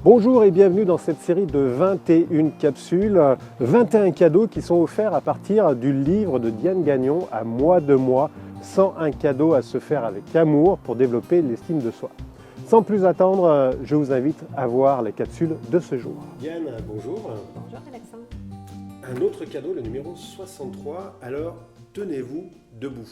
Bonjour et bienvenue dans cette série de 21 capsules, 21 cadeaux qui sont offerts à partir du livre de Diane Gagnon, À moi de moi, 101 cadeaux à se faire avec amour pour développer l'estime de soi. Sans plus attendre, je vous invite à voir les capsules de ce jour. Diane, bonjour. Bonjour Alexandre. Un autre cadeau, le numéro 63, alors tenez-vous debout.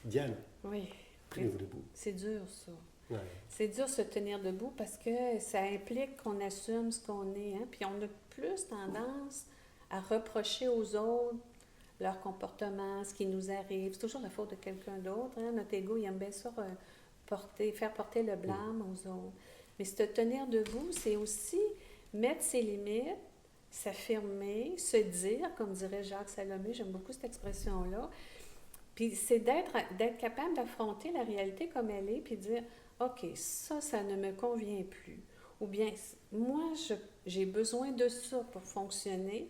Diane, Oui, tenez-vous debout. c'est dur ça. Ouais. C'est dur de se tenir debout parce que ça implique qu'on assume ce qu'on est. Hein? Puis on a plus tendance à reprocher aux autres leur comportement, ce qui nous arrive. C'est toujours la faute de quelqu'un d'autre. Hein? Notre ego, il aime bien ça faire porter le blâme aux autres. Mais se tenir debout, c'est aussi mettre ses limites, s'affirmer, se dire, comme dirait Jacques Salomé, j'aime beaucoup cette expression-là. Puis c'est d'être capable d'affronter la réalité comme elle est, puis dire OK, ça ne me convient plus. Ou bien, moi, j'ai besoin de ça pour fonctionner.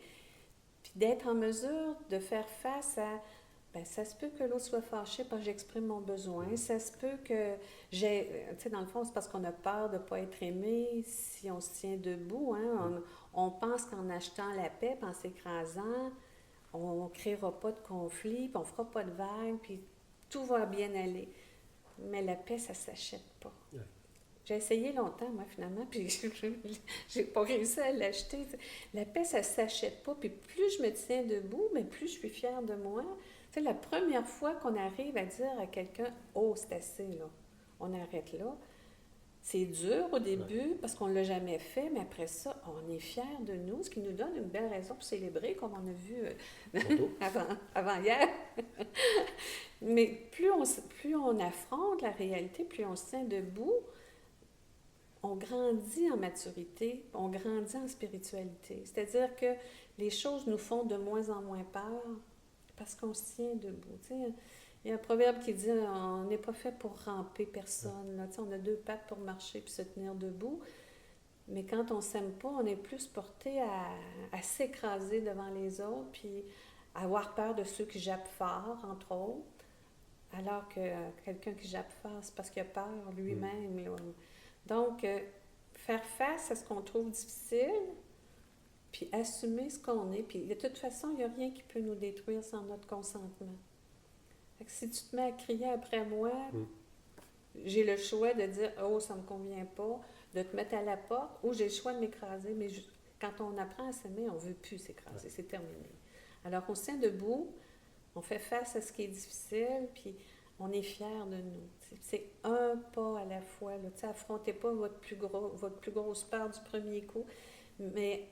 Puis d'être en mesure de faire face à, bien, ça se peut que l'autre soit fâché parce que j'exprime mon besoin. Ça se peut que tu sais, dans le fond, c'est parce qu'on a peur de ne pas être aimé si on se tient debout. Hein? On pense qu'en achetant la paix, en s'écrasant, on ne créera pas de conflit, puis on ne fera pas de vagues, puis tout va bien aller. Mais la paix, ça ne s'achète pas. Ouais. J'ai essayé longtemps, moi, finalement, puis j'ai pas réussi à l'acheter. La paix, ça ne s'achète pas. Puis plus je me tiens debout, mais plus je suis fière de moi. Tu sais, la première fois qu'on arrive à dire à quelqu'un « Oh, c'est assez, là. On arrête là », c'est dur au début parce qu'on ne l'a jamais fait, mais après ça, on est fiers de nous, ce qui nous donne une belle raison pour célébrer, comme on a vu avant hier. Mais plus on affronte la réalité, plus on se tient debout, on grandit en maturité, on grandit en spiritualité. C'est-à-dire que les choses nous font de moins en moins peur parce qu'on se tient debout. Tu sais, il y a un proverbe qui dit « On n'est pas fait pour ramper personne. » Là. Tu sais, on a deux pattes pour marcher puis se tenir debout. Mais quand on ne s'aime pas, on est plus porté à s'écraser devant les autres puis à avoir peur de ceux qui jappent fort, entre autres. Alors que quelqu'un qui jappe fort, c'est parce qu'il a peur lui-même. Là. Donc, faire face à ce qu'on trouve difficile, puis assumer ce qu'on est. Puis de toute façon, il n'y a rien qui peut nous détruire sans notre consentement. Fait que si tu te mets à crier après moi, j'ai le choix de dire « Oh, ça ne me convient pas », de te mettre à la porte, ou j'ai le choix de m'écraser. Mais quand on apprend à s'aimer, on ne veut plus s'écraser, c'est terminé. Alors, on se tient debout, on fait face à ce qui est difficile, puis on est fiers de nous. C'est un pas à la fois. Affrontez pas votre plus grosse peur du premier coup, mais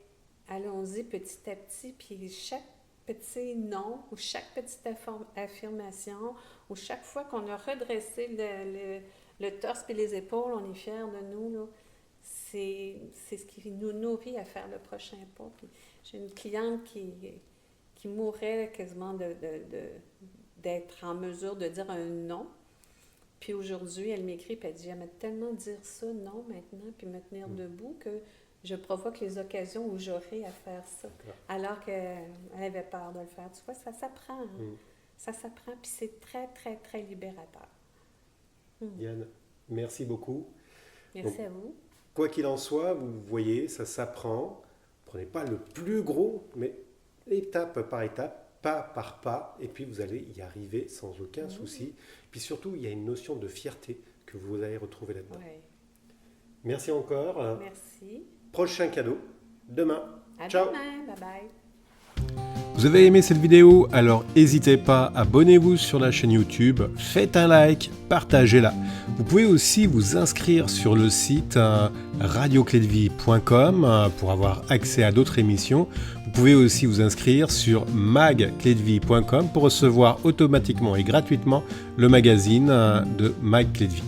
allons-y petit à petit, puis chaque petit non, ou chaque petite affirmation, ou chaque fois qu'on a redressé le torse et les épaules, on est fiers de nous, là. C'est ce qui nous nourrit à faire le prochain pas. Puis j'ai une cliente qui mourrait quasiment d'être en mesure de dire un non. Puis aujourd'hui, elle m'écrit et elle dit « J'aime tellement dire ça, non, maintenant, puis me tenir debout que je provoque les occasions où j'aurai à faire ça. » Alors qu'elle avait peur de le faire. Tu vois, ça s'apprend. Hein? Ça s'apprend, puis c'est très, très, très libérateur. Diane, merci beaucoup. Merci à vous. Quoi qu'il en soit, vous voyez, ça s'apprend. Prenez pas le plus gros, mais étape par étape, pas par pas, et puis vous allez y arriver sans aucun souci. Puis surtout, il y a une notion de fierté que vous allez retrouver là-dedans. Ouais. Merci encore. Merci. Prochain cadeau, demain. À Ciao. Demain, bye bye. Vous avez aimé cette vidéo? Alors n'hésitez pas, abonnez-vous sur la chaîne YouTube, faites un like, partagez-la. Vous pouvez aussi vous inscrire sur le site radioclédevie.com pour avoir accès à d'autres émissions. Vous pouvez aussi vous inscrire sur magclédevie.com pour recevoir automatiquement et gratuitement le magazine de Mag Clédevie.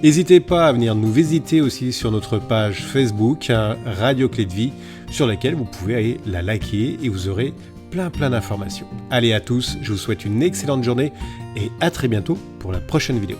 N'hésitez pas à venir nous visiter aussi sur notre page Facebook Radio Clédevie, sur laquelle vous pouvez aller la liker et vous aurez plein d'informations. Allez à tous, je vous souhaite une excellente journée et à très bientôt pour la prochaine vidéo.